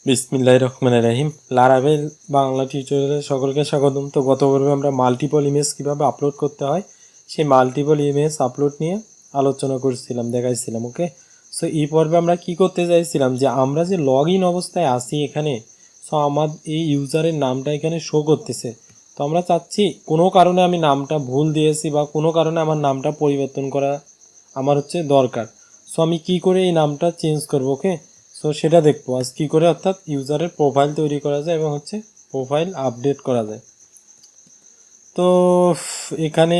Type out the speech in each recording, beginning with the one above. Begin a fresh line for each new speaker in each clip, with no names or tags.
বিসমিল্লাহির রহমানির রহিম। লারাভেল বাংলা টিউটোরিয়ালে সকলকে স্বাগতম। তো গত পর্বে আমরা মাল্টিপল ইমেজ কিভাবে আপলোড করতে হয় সেই মাল্টিপল ইমেজ আপলোড নিয়ে আলোচনা করছিলাম, দেখাইছিলাম। ওকে, সো এই পর্বে আমরা কি করতে চাইছিলাম যে আমরা যে লগ ইন অবস্থায় আসি এখানে, সো আমার এই ইউজারের নামটা এখানে শো করতেছে। তো আমরা চাচ্ছি কোনো কারণে আমি নামটা ভুল দিয়েছি বা কোনো কারণে আমার নামটা পরিবর্তন করা আমার দরকার। সো আমি কি করে এই নামটা চেঞ্জ করব? ওকে, সো সেটা দেখবো আজ কী করে, অর্থাৎ ইউজারের প্রোফাইল তৈরি করা যায় এবং প্রোফাইল আপডেট করা যায়। তো এখানে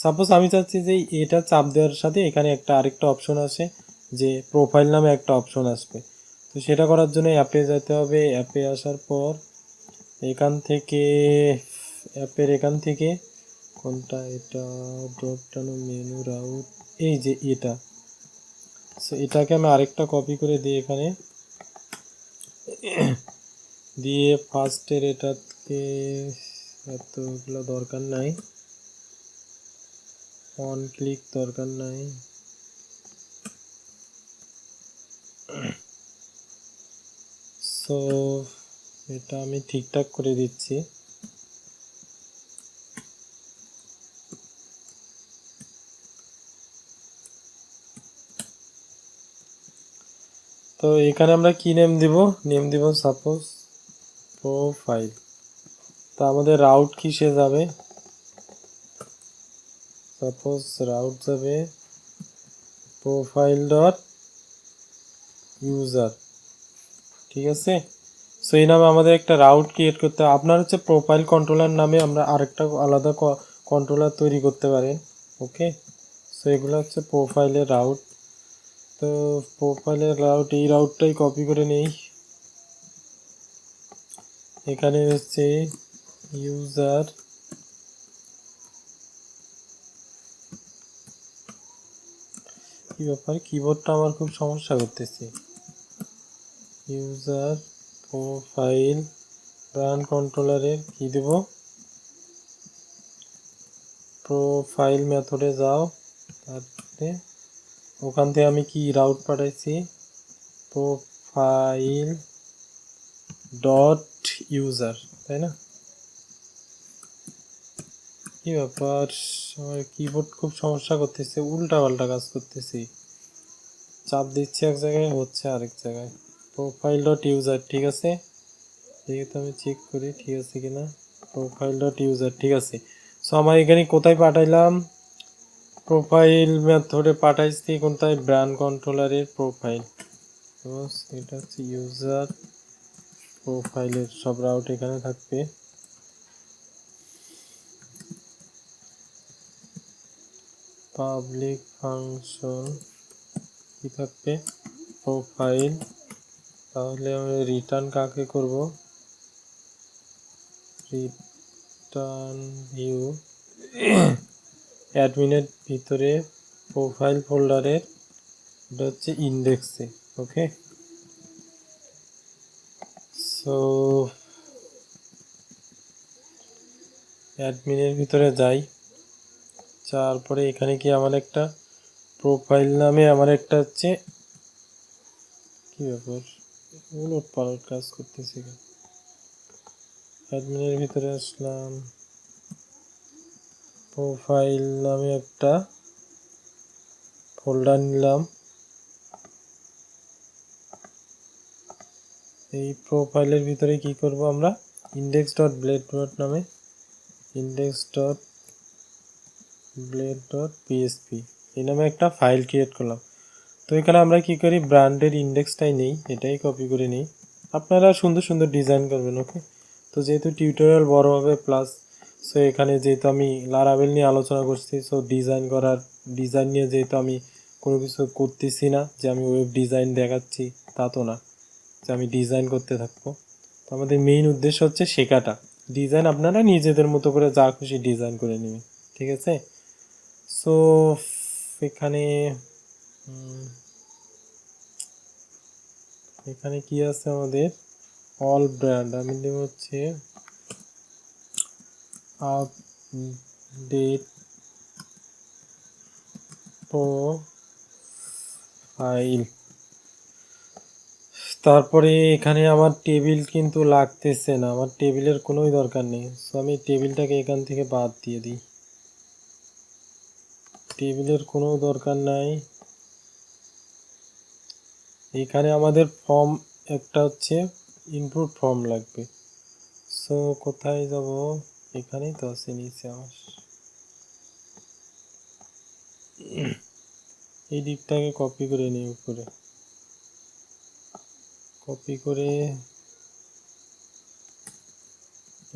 সাপোজ আমি চাচ্ছি যে এটা চাপ দেওয়ার সাথে এখানে আরেকটা অপশন আসে, যে প্রোফাইল নামে একটা অপশন আসবে। তো সেটা করার জন্য অ্যাপে যেতে হবে। অ্যাপে আসার পর এখান থেকে কোনটা, এটা ড্রপ ডাউন মেনু রাউট, এই যে এটা। সো এটাকে আমি আরেকটা কপি করে দিই এখানে দিয়ে ফার্স্টের এটাকে এতগুলো দরকার নাই, অন ক্লিক দরকার নাই। সো এটা আমি ঠিকঠাক করে দিচ্ছি। তো এখানে আমরা কি নেম দিব সাপোজ প্রোফাইল। তো আমাদের রাউট কিসে যাবে? সাপোজ রাউট যাবে প্রোফাইল ডট ইউজার, ঠিক আছে। সো এই নামে আমাদের একটা রাউট ক্রিয়েট করতে হবে। আপনার প্রোফাইল কন্ট্রোলার নামে আমরা আরেকটা আলাদা কন্ট্রোলার তৈরি করতে পারেন। ওকে, সো এগুলো প্রোফাইলের রাউট। তো প্রোফাইলের রাউট, এই রাউটটাই কপি করে নেই। এখানে ইউজার, কি ব্যাপার, কিবোর্ডটা আমার খুব সমস্যা করতেছে। ইউজার প্রোফাইল রান কন্ট্রোলারের কি দেব, প্রোফাইল মেথডে যাও। তারপরে ওখান থেকে আমি কি রাউট পাঠাইছি, প্রোফাইল ডট ইউজার, তাই না? কি ব্যাপার, আমার কিবোর্ড খুব সমস্যা করতেছে, উল্টা পাল্টা কাজ করতেছি, চাপ দিচ্ছি এক জায়গায়, হচ্ছে আরেক জায়গায়। প্রোফাইল ডট ইউজার, ঠিক আছে, যেহেতু আমি চেক করি ঠিক আছে কিনা। প্রোফাইল ডট ইউজার, ঠিক আছে। সো আমার এখানে কোথায় পাঠাইলাম, প্রোফাইল মেথডে পাঠাইছি কোনটায়, ব্র্যান্ড কন্ট্রোলারের প্রোফাইল। এটা ইউজার প্রোফাইলের সব রাউট এখানে থাকবে। পাবলিক ফাংশন কি থাকবে, প্রোফাইল। তাহলে আমি রিটার্ন কাকে করব, রিটার্ন ভিউ অ্যাডমিনের ভিতরে প্রোফাইল ফোল্ডারের, এটা ইন্ডেক্সে। ওকে, সো অ্যাডমিনের ভিতরে যাই, তারপরে এখানে কি আমার একটা প্রোফাইল নামে আমার একটা কি ব্যাপার, উলট পালট কাজ করতেছি। অ্যাডমিনের ভিতরে আসলাম, প্রোফাইল নামে একটা ফোল্ডার নিলাম। এই প্রোফাইলের ভিতরে কি করব আমরা, ইন্ডেক্স ডট ব্লেড ডট নামে, index dot blade dot PSP এই নামে একটা ফাইল ক্রিয়েট করলাম। তো এখানে আমরা কি করি, ব্র্যান্ডের ইন্ডেক্সটাই নেই, এটাই কপি করে নিই। আপনারা সুন্দর সুন্দর ডিজাইন করবেন। ওকে, তো যেহেতু টিউটোরিয়াল বড় হবে প্লাস, সো এখানে যেহেতু আমি লারাভেল নিয়ে আলোচনা করছি, সো ডিজাইন নিয়ে যেহেতু আমি কোনো কিছু করতেছি না, যে আমি ওয়েব ডিজাইন দেখাচ্ছি তা তো না, যে আমি ডিজাইন করতে থাকবো। তো আমাদের মেইন উদ্দেশ্য শেখাটা। ডিজাইন আপনারা নিজেদের মতো করে যা খুশি ডিজাইন করে নেবেন, ঠিক আছে। সো এখানে এখানে কি আছে আমাদের, অল ব্র্যান্ড, আমি দেব আপডেট প্রোফাইল। তারপরে এখানে আমার টেবিল কিন্তু লাগতেছে না, আমার টেবিলের কোনোই দরকার নেই। সো আমি টেবিলটাকে এখান থেকে বাদ দিয়ে দিই, টেবিলের কোনো দরকার নাই। এখানে আমাদের ফর্ম একটা হচ্ছে ইনপুট ফর্ম লাগবে। সো কোথায় যাব, এখানেই তো আছে নিচে আমার। এই দিকটাকে কপি করে নিই, উপরে কপি করে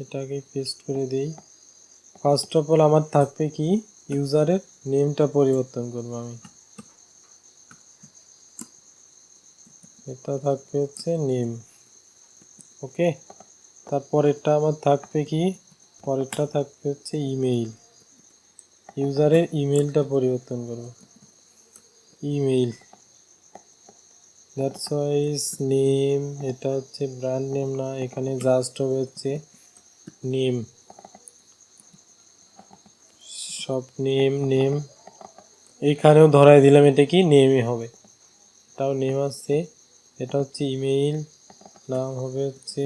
এটাকে পেস্ট করে দিই। ফার্স্ট অফ অল আমার থাকবে কি, ইউজারের নেমটা পরিবর্তন করবো আমি, এটা থাকবে হচ্ছে নেম। ওকে, তারপরেরটা আমার থাকবে কি, পরেরটা থাকবে হচ্ছে ইমেইল, ইউজারের ইমেইলটা পরিবর্তন করবো, ইমেইল। দ্যাটস ওয়াইজ নেম, এটা হচ্ছে ব্র্যান্ড নেম না, এখানে জাস্ট হবে হচ্ছে নেম, সব নেম নেম। এইখানেও ধরাই দিলাম এটা কি নেমই হবে, এটাও নেম আসছে। এটা হচ্ছে ইমেইল, নাম হবে হচ্ছে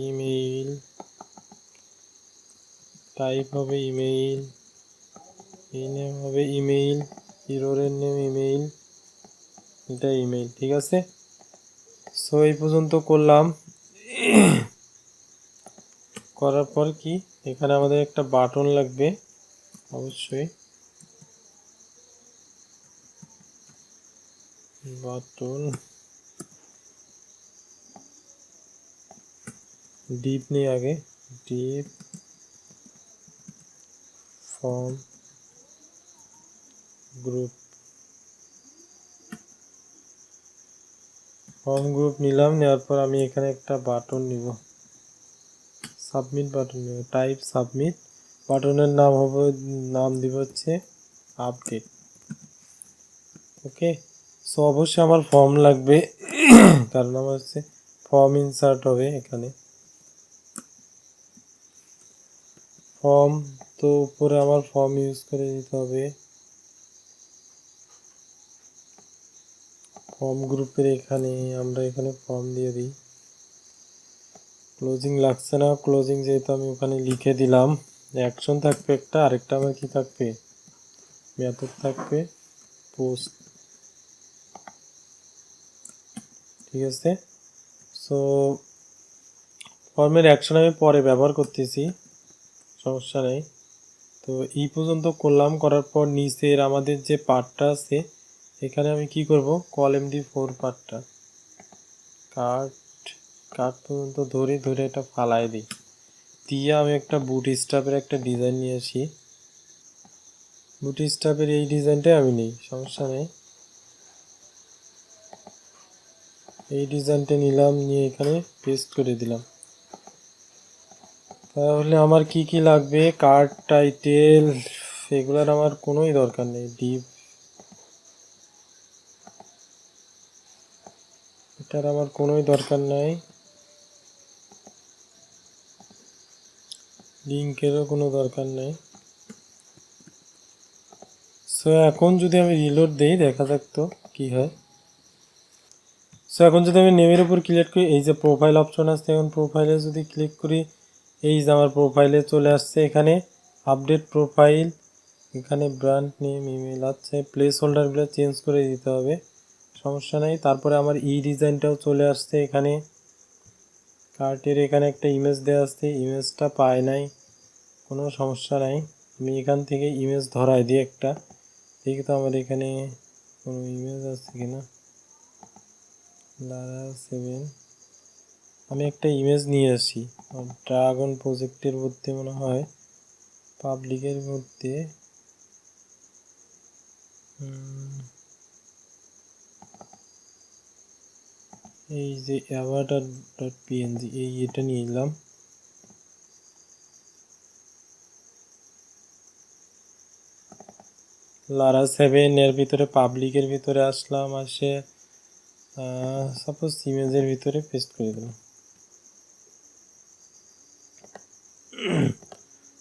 ইমেইল, টাইপ হবে ইমেইল, এই নেম হবে ইমেইল, হিরোরের নেম ইমেইল, এটা ইমেইল। ঠিক আছে, সো এই পর্যন্ত করলাম। করার পর কি, এখানে আমাদের একটা বাটন লাগবে অবশ্যই, বাটন ডিপ নিয়ে আগে, deep form group, form group নিলাম, নেওয়ার পর আমি এখানে একটা বাটন নিব, সাবমিট বাটন নিব, টাইপ সাবমিট। বাটনের নাম হবে, নাম দিব হচ্ছে আপডেট। ওকে, সো অবশ্যই আমার ফর্ম লাগবে, কারণ আমার হচ্ছে ফর্ম ইনসার্ট হবে এখানে। ফর্ম, তো উপরে আমার ফর্ম ইউজ করে দিতে হবে, ফর্ম গ্রুপের এখানে আমরা এখানে ফর্ম দিয়ে দিই। ক্লোজিং লাগছে না, ক্লোজিং যেহেতু আমি ওখানে লিখে দিলাম। অ্যাকশন থাকবে একটা, আরেকটা আমার কি থাকবে, মেথড থাকবে পোস্ট। ঠিক আছে, সো ফর্মের অ্যাকশন আমি পরে ব্যবহার করতেছি, সমস্যা নেই। তো এই পর্যন্ত করলাম, করার পর নিচের আমাদের যে পার্টটা আছে এখানে আমি কি করব, কলএমডি4 পার্টটা কাট, কাট পর্যন্ত ধরে ধরে এটা ফালাই দিই, দিয়ে আমি একটা বুট স্ট্র্যাপের একটা ডিজাইন নিয়ে আসি। বুট স্ট্র্যাপের এই ডিজাইনটাই আমি নিই, সমস্যা নেই। এই ডিজাইনটা নিলাম, নিয়ে এখানে পেস্ট করে দিলাম। তাহলে আমার কি কি লাগবে, কার্ড টাইটেল, এগুলোর আমার কোনোই দরকার নেই, ডিপ এটার আমার কোনোই দরকার নাই, লিঙ্কেরও কোনো দরকার নেই। সো এখন যদি আমি রিলোড দিই, দেখা যাক তো কী হয়। সো এখন যদি আমি নেমের উপর ক্লিক করি, এই যে প্রোফাইল অপশন আসছে, এখন প্রোফাইলে যদি ক্লিক করি, এই যে আমার প্রোফাইলে চলে আসছে, এখানে আপডেট প্রোফাইল, এখানে ব্র্যান্ড নেম ইমেল, আচ্ছা প্লেস হোল্ডারগুলো চেঞ্জ করে দিতে হবে, সমস্যা নেই। তারপরে আমার এই ডিজাইনটাও চলে আসছে, এখানে কার্টের এখানে একটা ইমেজ দেওয়া আসছে, ইমেজটা পায় নাই, কোনো সমস্যা নাই। আমি এখান থেকে ইমেজ ধরাই দিই একটা, দেখি তো আমার এখানে কোনো ইমেজ আছে কিনা। লারা 7, আমি একটা ইমেজ নিয়ে আসি ড্রাগন প্রজেক্টের মধ্যে, মনে হয় পাবলিকের মধ্যে, এই যে অ্যাভাটার ডট পিএনজি, এটা নিয়ে নিলাম। লারা 7 এর ভিতরে পাবলিকের ভিতরে আসলাম, আসে সাপোজ ইমেজের ভিতরে পেস্ট করে দিলাম।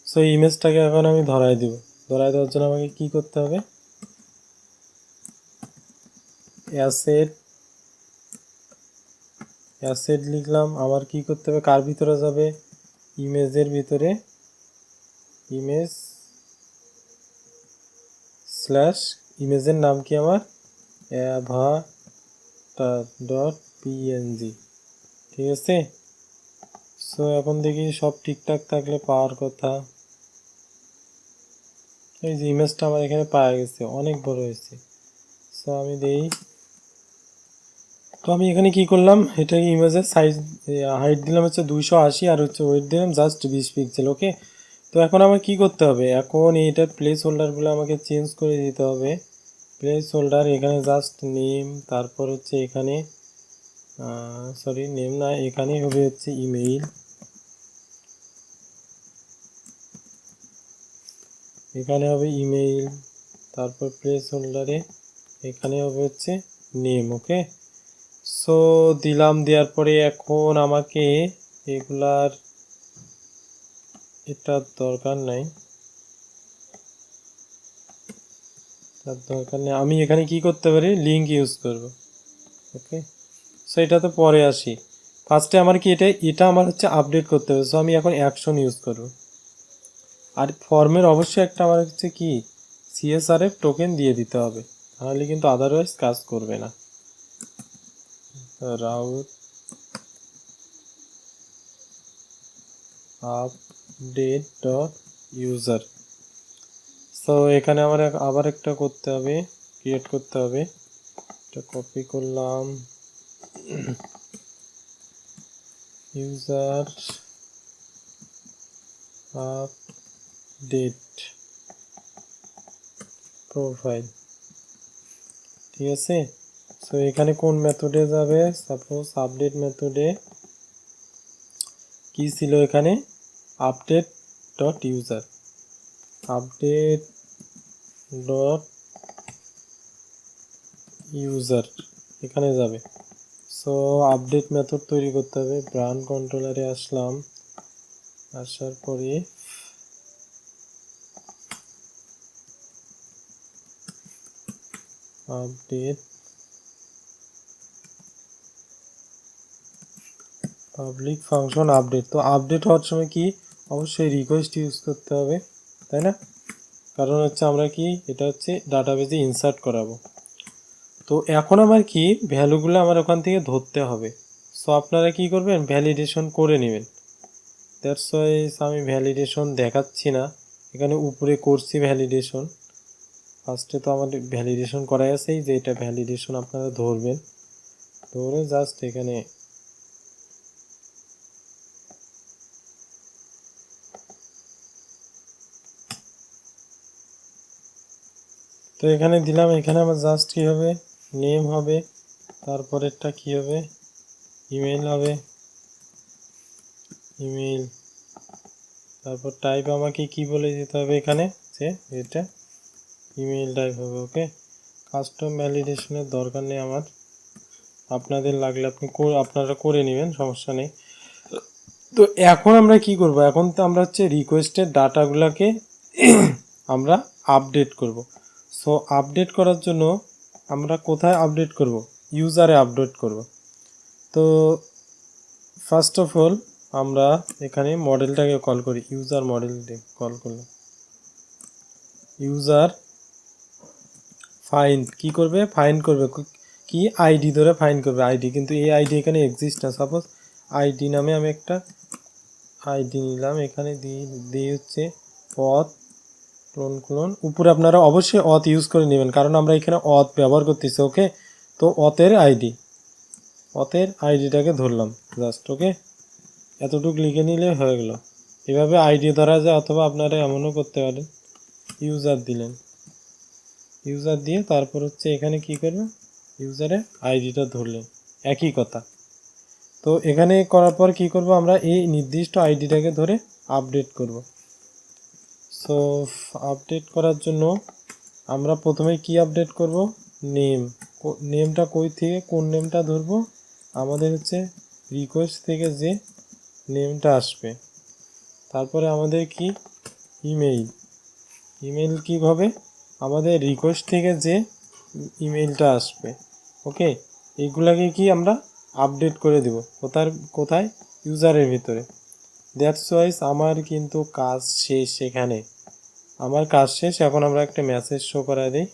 সো ইমেজটাকে এখন আমি ধরাই দিব, ধরাই দেওয়ার জন্য আমাকে কি করতে হবে, অ্যাসেট অ্যাসেট লিখলাম। আবার কি করতে হবে, কার ভিতরে যাবে, ইমেজের ভিতরে, ইমেজ স্ল্যাশ ইমেজের নাম কি আমার অ্যাভাটার ডট পিএনজি। ঠিক আছে। সো এখন দেখি সব ঠিকঠাক থাকলে পাওয়ার কথা। এই যে ইমেজটা আমার এখানে পাওয়া গেছে, অনেক বড় হয়েছে। সো আমি দেই, তো আমি এখানে কি করলাম, এটা ইমেজের সাইজ হাইট দিলাম হচ্ছে 280 আর হচ্ছে ওয়েট দিলাম জাস্ট 20 পিক্সেল। ওকে। তো এখন আমার কি করতে হবে, এখন এইটার প্লেস হোল্ডারগুলো আমাকে চেঞ্জ করে দিতে হবে। প্লেস হোল্ডার এখানে জাস্ট নেম, তারপর হচ্ছে এখানে সরি নেম না, এখানেই হবে হচ্ছে ইমেইল, এখানে হবে ইমেইল, তারপর প্লেস হোল্ডারে এখানে হবে হচ্ছে নেম। ওকে। সো দিলাম, দেওয়ার পরে এখন আমাকে এগুলার এটার দরকার নাই, তার দরকার নেই। আমি এখানে কি করতে পারি, লিঙ্ক ইউজ করব। ওকে। সো এটা তো পরে আসি, ফার্স্টে আমার কি এটা আমার হচ্ছে আপডেট করতে হবে। সো আমি এখন অ্যাকশন ইউজ করব। আর ফর্মের অবশ্যই একটা আমার হচ্ছে কি সিএসআরএফ টোকেন দিয়ে দিতে হবে, তাহলে কিন্তু আদারওয়াইজ কাজ করবে না। Route update dot user. So এখানে আমার আবার একটা করতে হবে, ক্রিয়েট করতে হবে। এটা কপি করলাম, ইউজার আপডেট প্রোফাইল। ঠিক আছে। সো এখানে কোন মেথডে যাবে, সাপোজ আপডেট মেথডে কি ছিল, এখানে update dot user, update dot user এখানে যাবে। সো আপডেট মেথড তৈরি করতে হবে। ব্রাউন কন্ট্রোলারে আসলাম, আসার পরে আপডেট পাবলিক ফাংশন আপডেট। তো আপডেট হওয়ার সময় কি অবশ্যই রিকোয়েস্ট ইউজ করতে হবে, তাই না? কারণ হচ্ছে আমরা কি এটা হচ্ছে ডাটাবেজে ইনসার্ট করাবো। তো এখন আমার কি ভ্যালুগুলো আমার ওখান থেকে ধরতে হবে। সো আপনারা কি করবেন, ভ্যালিডেশন করে নেবেন। দ্যাটস ওয়াই আমি ভ্যালিডেশন দেখাচ্ছি না, এখানে উপরে করছি ভ্যালিডেশন। ফার্স্টে তো আমাদের ভ্যালিডেশন করাই আছেই, যে এটা ভ্যালিডেশন আপনারা ধরবেন, ধরে জাস্ট এখানে তো এখানে দিলাম। এখানে আমার জাস্ট কি হবে, নেম হবে, তারপরেরটা কি হবে, ইমেল হবে, ইমেল, তারপর টাইপ আমাকে কি বলে দিতে হবে এখানে, যে এটা ইমেল টাইপ হবে। ওকে। কাস্টম ভ্যালিডেশনের দরকার নেই আমার, আপনাদের লাগলে আপনারা করে নেবেন, সমস্যা নেই। তো এখন আমরা কি করব, এখন তো আমরা হচ্ছে রিকোয়েস্টের ডাটাগুলোকে আমরা আপডেট করব। সো আপডেট করার জন্য আমরা কোথায় আপডেট করব, ইউজারে আপডেট করব। তো ফার্স্ট অফ অল আমরা এখানে মডেলটাকে কল করি, ইউজার মডেলটাকে কল করলাম। ইউজার ফাইন্ড কি করবে, ফাইন্ড করবে কি আইডি ধরে ফাইন্ড করবে, আইডি, কিন্তু এই আইডি এখানে এক্সিস্ট না। সাপোজ আইডি নামে আমি একটা আইডি নিলাম, এখানে দিয়ে হচ্ছে অথ ক্লোন। উপরে আপনারা অবশ্যই অথ ইউজ করে নেবেন, কারণ আমরা এখানে অথ ব্যবহার করতেছি। ওকে। তো অথের আইডিটাকে ধরলাম জাস্ট। ওকে। এতটুকু লিখে নিলে হয়ে গেল। এভাবে আইডি ধরা যায়, অথবা আপনারা এমনও করতে পারেন, ইউজার দিলেন, ইউজার দিয়ে তারপর হচ্ছে এখানে কি করবেন, ইউজারে আইডিটা ধরলেন, একই কথা। তো এখানে করার পর কি করব, আমরা এই নির্দিষ্ট আইডিটাকে ধরে আপডেট করব। সো আপডেট করার জন্য আমরা প্রথমে কি আপডেট করব, নেমটা কই থেকে কোন নেমটা ধরবো, আমাদের হচ্ছে রিকোয়েস্ট থেকে যে নেমটা আসবে। তারপরে আমাদের কি ইমেইল কীভাবে, আমাদের রিকোয়েস্ট থেকে যে ইমেইলটা আসবে। ওকে। এইগুলাকে কি আমরা আপডেট করে দেব কোথায় ইউজারের ভিতরে। দ্যাটস ওয়াইজ আমার কিন্তু কাজ শেষ। এখানে আমার কাজ শেষ। এখন আমরা একটা মেসেজ শো করা দিই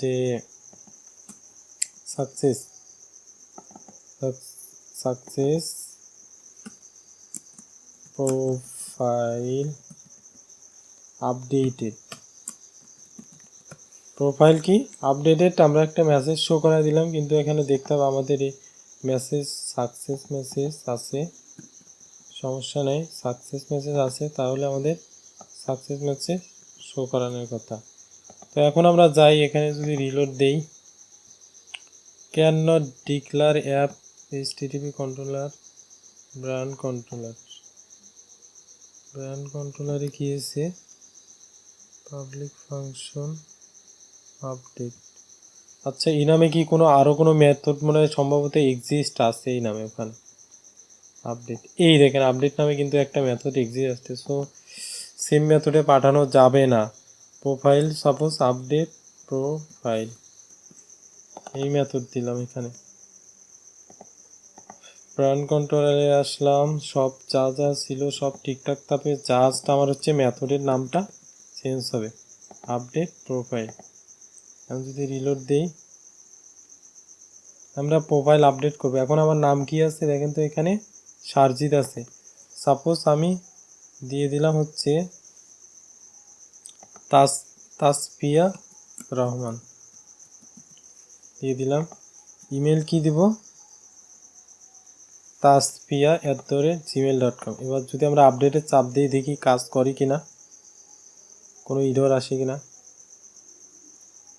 যে সাকসেস প্রোফাইল আপডেটেড। প্রোফাইল কি আপডেটেড, আমরা একটা মেসেজ শো করা দিলাম, কিন্তু এখানে দেখতে হবে আমাদের এই মেসেজ সাকসেস মেসেজ আছে, সমস্যা নেই, সাকসেস মেসেজ আছে, তাহলে আমাদের সাকসেস মেসেজ শো করানোর কথা। তো এখন আমরা যাই, এখানে যদি রিলোড দেই, can not declare app HTTP controller brand কন্ট্রোলারে কি আছে, পাবলিক ফাংশন আপডেট। আচ্ছা, এই নামে কি আরও কোনো মেথড মনে হয় সম্ভবত এক্সিস্ট আছে এই নামে ওখানে আপডেট। এই দেখেন আপডেট নামে কিন্তু একটা মেথড এক্সিস্ট আছে। সো সেম মেথডে পাঠানো যাবে না। প্রোফাইল সাপোজ আপডেট প্রোফাইল, এই মেথড দিলাম এখানে। ব্র্যান্ড কন্ট্রোলারে আসলাম, সব যা যা ছিল সব ঠিকঠাক থাকবে, জাস্ট আমার হচ্ছে মেথডের নামটা চেঞ্জ হবে, আপডেট প্রোফাইল। আমি যদি রিলোড দেই, আমরা প্রোফাইল আপডেট করবো। এখন আমার নাম কি আছে দেখেন তো, এখানে সারজিৎ আছে। সাপোজ আমি দিয়ে দিলাম হচ্ছে তাসফিয়া রহমান দিয়ে দিলাম। ইমেল কি দিব, tasfia@gmail.com। এবার যদি আমরা আপডেটে চাপ দিই, দেখি কাজ করি কিনা, কোনো ইরর আসে কিনা।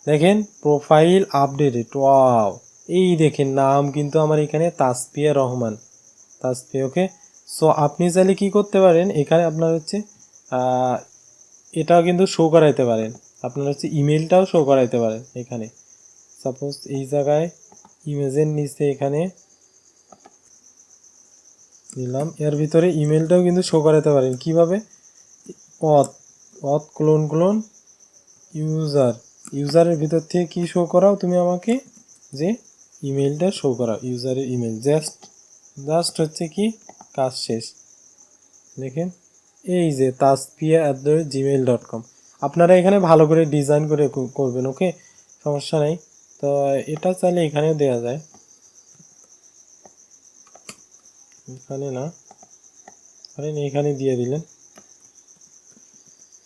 দেখেন প্রোফাইল আপডেটেড, ওয়াও, এই দেখেন নাম কিন্তু আমার এখানে তাসফিয়া রহমান, তাসফিয়া। ওকে, সো আপনি চাইলে কি করতে পারেন, এখানে আপনার হচ্ছে এটাও কিন্তু শো করাইতে পারেন, আপনার হচ্ছে ইমেলটাও শো করাইতে পারেন এখানে। সাপোজ এই জায়গায় ইমেজের নিচে এখানে দিলাম, এর ভিতরে ইমেলটাও কিন্তু শো করাতে পারেন। কিভাবে, ক্লোন ইউজারের ভিতর থেকে কি শো করাও তুমি আমাকে, যে ইমেলটা শো করাও, ইউজারের ইমেল। জাস্ট হচ্ছে কি কাজ শেষ। দেখেন এই যে tasfia@gmail.com। আপনারা এখানে ভালো করে ডিজাইন করে করবেন, ওকে, সমস্যা নেই। তো এটা চাইলে এখানেও দেওয়া যায়, এখানে না, এখানে দিয়ে দিলেন,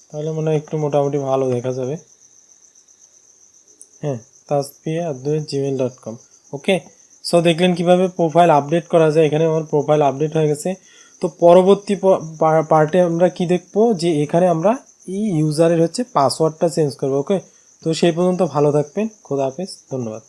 তাহলে মনে হয় একটু মোটামুটি ভালো দেখা যাবে। হ্যাঁ, tasfia@gmail.com। ওকে, সো দেখলেন কিভাবে প্রোফাইল আপডেট করা যায়। এখানে আমার প্রোফাইল আপডেট হয়ে গেছে। তো পরবর্তী পার্টে আমরা কি দেখবো, যে এখানে আমরা এই ইউজারের হচ্ছে পাসওয়ার্ডটা চেঞ্জ করবো। ওকে, তো সেই পর্যন্ত ভালো থাকবেন, খোদা হাফেজ, ধন্যবাদ।